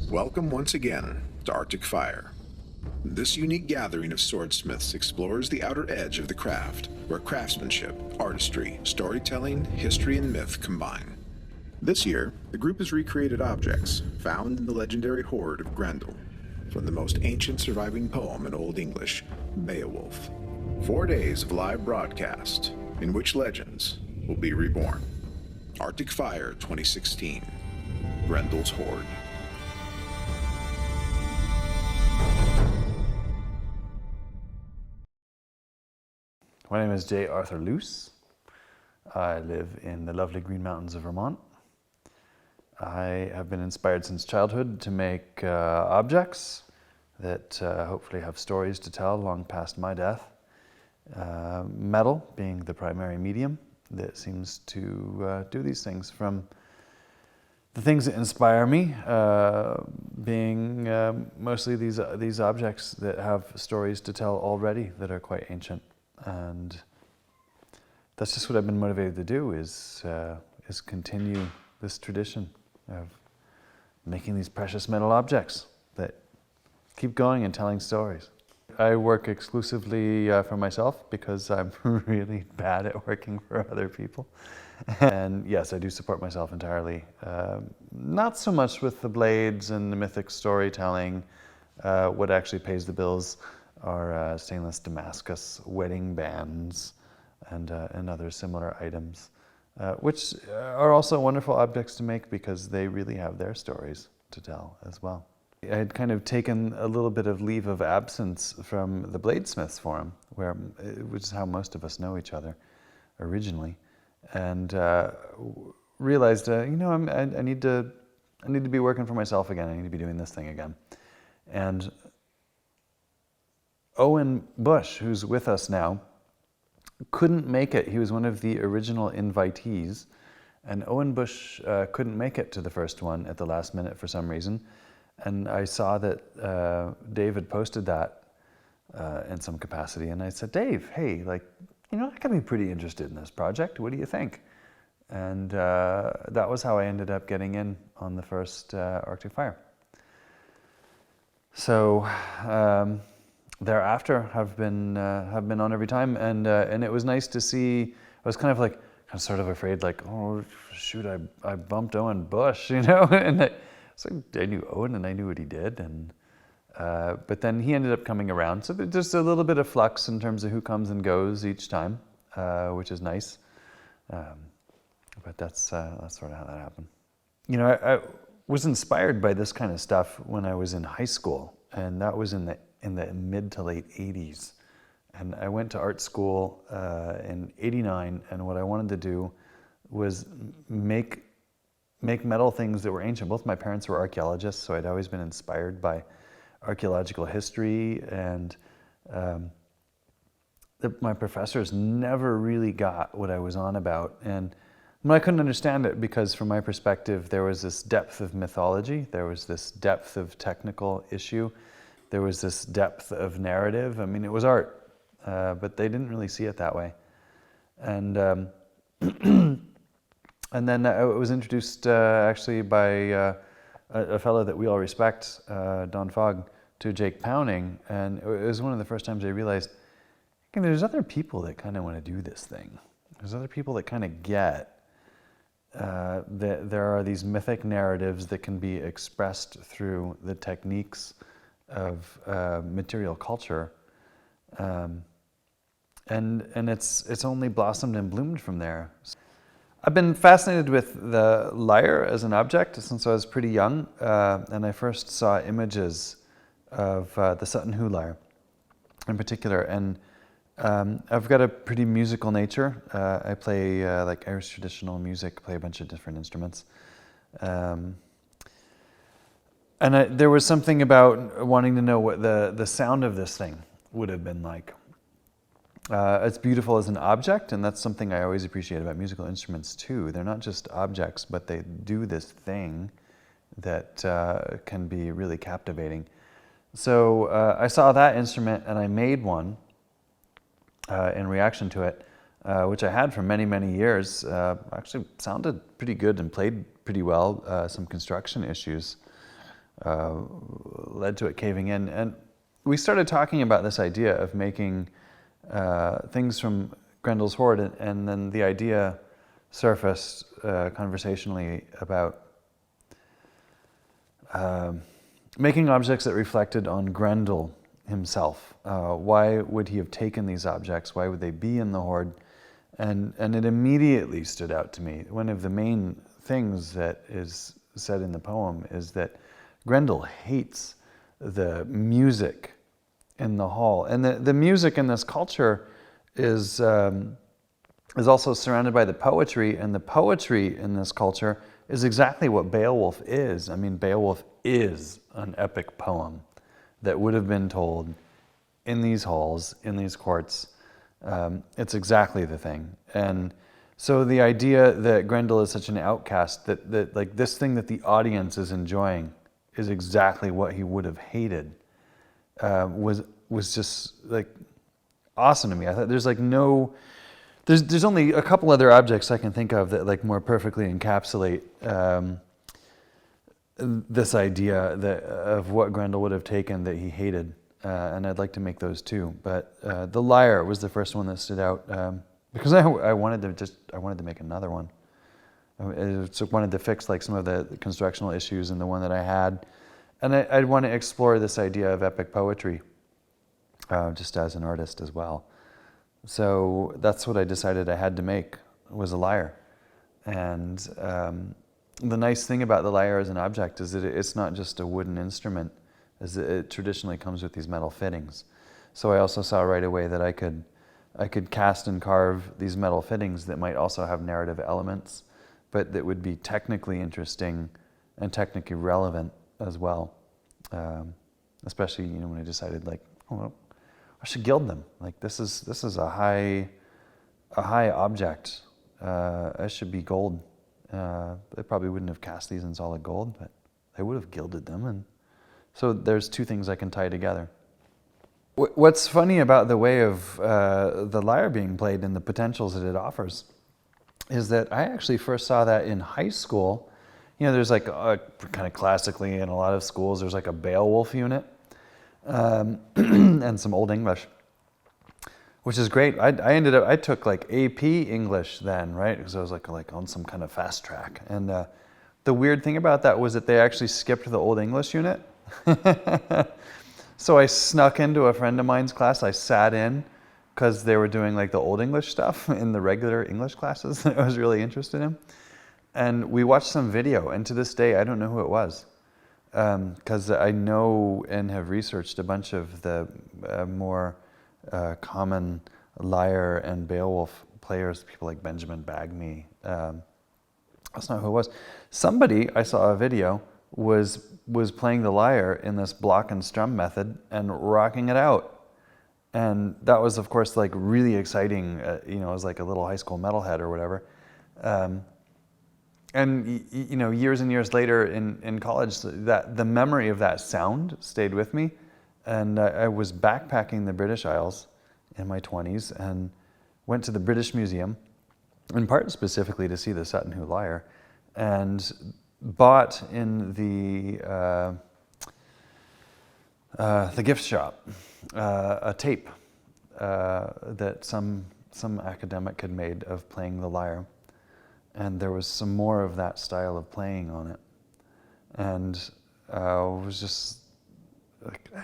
Welcome once again to Arctic Fire. This unique gathering of swordsmiths explores the outer edge of the craft, where craftsmanship, artistry, storytelling, history, and myth combine. This year, the group has recreated objects found in the legendary hoard of Grendel, from the most ancient surviving poem in Old English, Beowulf. 4 days of live broadcast, in which legends will be reborn. Arctic Fire 2016, Grendel's Hoard. My name is J. Arthur Luce. I live in the lovely Green Mountains of Vermont. I have been inspired since childhood to make objects that hopefully have stories to tell long past my death. Metal being the primary medium that seems to do these things. From the things that inspire me being mostly these objects that have stories to tell already that are quite ancient. And that's just what I've been motivated to do, is continue this tradition of making these precious metal objects that keep going and telling stories. I work exclusively for myself because I'm really bad at working for other people. And yes, I do support myself entirely. Not so much with the blades and the mythic storytelling. What actually pays the bills are stainless Damascus wedding bands and other similar items, which are also wonderful objects to make because they really have their stories to tell as well. I had kind of taken a little bit of leave of absence from the Bladesmiths forum, which is how most of us know each other originally, and realized, I need to be working for myself again. I need to be doing this thing again. And Owen Bush, who's with us now, couldn't make it. He was one of the original invitees, and Owen Bush couldn't make it to the first one at the last minute for some reason. And I saw that Dave had posted that in some capacity, and I said, Dave, hey, I could be pretty interested in this project. What do you think? And that was how I ended up getting in on the first Arctic Fire. So thereafter, have been on every time, and it was nice to see. I was kind of sort of afraid, oh shoot, I bumped Owen Bush, and so I knew Owen and I knew what he did, and but then he ended up coming around. So there's just a little bit of flux in terms of who comes and goes each time, which is nice. But that's sort of how that happened. I was inspired by this kind of stuff when I was in high school, and that was in the mid to late 80s. And I went to art school in 89, and what I wanted to do was make metal things that were ancient. Both my parents were archaeologists, so I'd always been inspired by archaeological history, and my professors never really got what I was on about. And I couldn't understand it because from my perspective, there was this depth of mythology, there was this depth of technical issue, there was this depth of narrative. I mean, it was art, but they didn't really see it that way. And and then I was introduced actually by a fellow that we all respect, Don Fogg, to Jake Pounding, and it was one of the first times I realized, there's other people that kind of want to do this thing. There's other people that kind of get that there are these mythic narratives that can be expressed through the techniques of material culture, and it's only blossomed and bloomed from there. I've been fascinated with the lyre as an object since I was pretty young, and I first saw images of the Sutton Hoo lyre in particular, and I've got a pretty musical nature. I play Irish traditional music, play a bunch of different instruments. And there was something about wanting to know what the sound of this thing would have been like. It's beautiful as an object, and that's something I always appreciate about musical instruments too. They're not just objects, but they do this thing that can be really captivating. So I saw that instrument and I made one in reaction to it, which I had for many, many years. Actually sounded pretty good and played pretty well, some construction issues led to it caving in. And we started talking about this idea of making things from Grendel's hoard, and then the idea surfaced conversationally about making objects that reflected on Grendel himself. Why would he have taken these objects? Why would they be in the hoard? And it immediately stood out to me. One of the main things that is said in the poem is that Grendel hates the music in the hall. And the music in this culture is also surrounded by the poetry, and the poetry in this culture is exactly what Beowulf is. I mean, Beowulf is an epic poem that would have been told in these halls, in these courts. It's exactly the thing. And so the idea that Grendel is such an outcast, that like this thing that the audience is enjoying is exactly what he would have hated, was just like awesome to me. I thought there's like there's only a couple other objects I can think of that like more perfectly encapsulate this idea of what Grendel would have taken that he hated, and I'd like to make those too. But the lyre was the first one that stood out because I wanted to make another one. I just wanted to fix like some of the constructional issues in the one that I had, and I'd want to explore this idea of epic poetry just as an artist as well. So that's what I decided I had to make, was a lyre. And the nice thing about the lyre as an object is that it's not just a wooden instrument, as it traditionally comes with these metal fittings. So I also saw right away that I could cast and carve these metal fittings that might also have narrative elements, but that would be technically interesting and technically relevant as well. Especially, when I decided like, oh, well, I should gild them. Like this is a high object. It should be gold. They probably wouldn't have cast these in solid gold, but they would have gilded them. And so there's two things I can tie together. What's funny about the way of the lyre being played and the potentials that it offers is that I actually first saw that in high school. There's like kind of classically in a lot of schools, there's like a Beowulf unit. And some Old English, which is great. I took like AP English then, right? Because I was like on some kind of fast track. And the weird thing about that was that they actually skipped the Old English unit. So I snuck into a friend of mine's class. I sat in because they were doing like the Old English stuff in the regular English classes that I was really interested in. And we watched some video, and to this day, I don't know who it was. Because I know and have researched a bunch of the more common lyre and Beowulf players, people like Benjamin Bagme. That's not who it was. Somebody, I saw a video, was playing the lyre in this block and strum method and rocking it out. And that was, of course, like really exciting. It was like a little high school metalhead or whatever. And years and years later in college, that the memory of that sound stayed with me. And I was backpacking the British Isles in my 20s and went to the British Museum, in part specifically to see the Sutton Hoo lyre, and bought in the gift shop a tape that some academic had made of playing the lyre. And there was some more of that style of playing on it. And it was just, like, I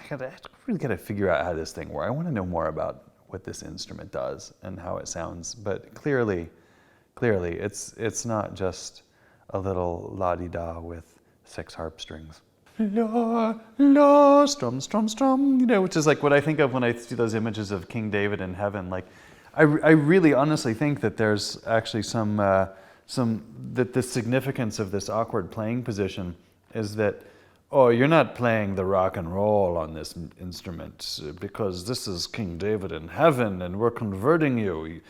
really got to figure out how this thing works. I want to know more about what this instrument does and how it sounds. But clearly, it's not just a little la-di-da with 6 harp strings. La, la, strum, strum, strum, which is like what I think of when I see those images of King David in heaven. Like, I really honestly think that there's actually that the significance of this awkward playing position is that, oh, you're not playing the rock and roll on this instrument because this is King David in heaven and we're converting you.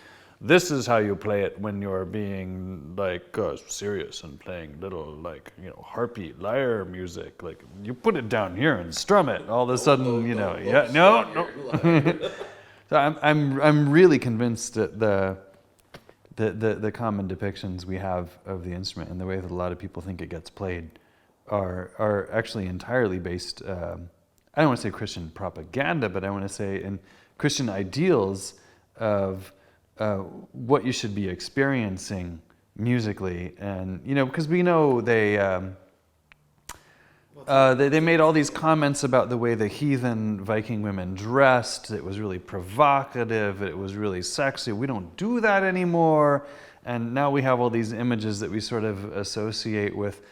This is how you play it when you're being like serious and playing little harpy lyre music. Like you put it down here and strum it. All of a sudden, no. So I'm really convinced that the common depictions we have of the instrument and the way that a lot of people think it gets played are actually entirely based, I don't want to say Christian propaganda, but I want to say in Christian ideals of what you should be experiencing musically. And, because we know they made all these comments about the way the heathen Viking women dressed. It was really provocative. It was really sexy. We don't do that anymore. And now we have all these images that we sort of associate with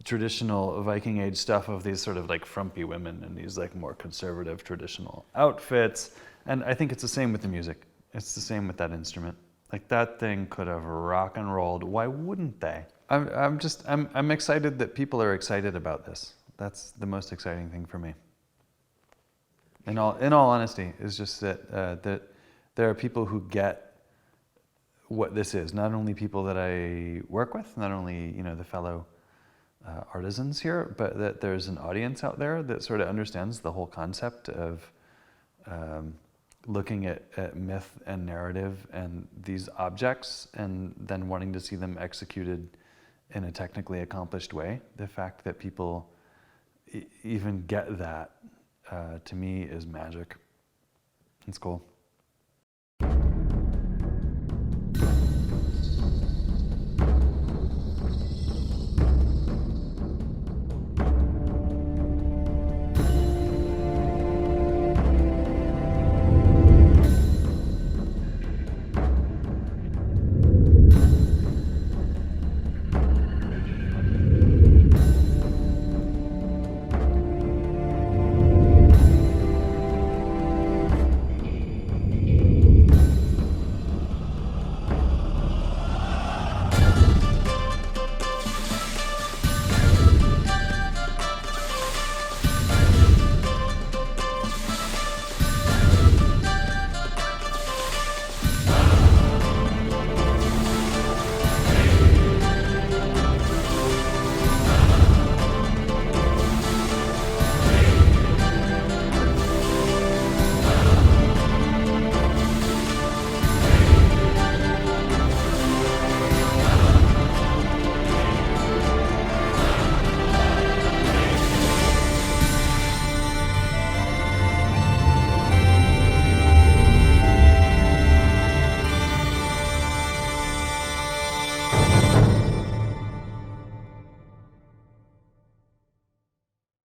traditional Viking age stuff of these sort of like frumpy women in these like more conservative traditional outfits. And I think it's the same with the music. It's the same with that instrument. Like that thing could have rock and rolled. Why wouldn't they? I'm excited that people are excited about this. That's the most exciting thing for me. In all honesty, is just that there are people who get what this is. Not only people that I work with, not only the fellow artisans here, but that there's an audience out there that sort of understands the whole concept of looking at myth and narrative and these objects, and then wanting to see them executed in a technically accomplished way. The fact that people even get that, to me, is magic. It's cool.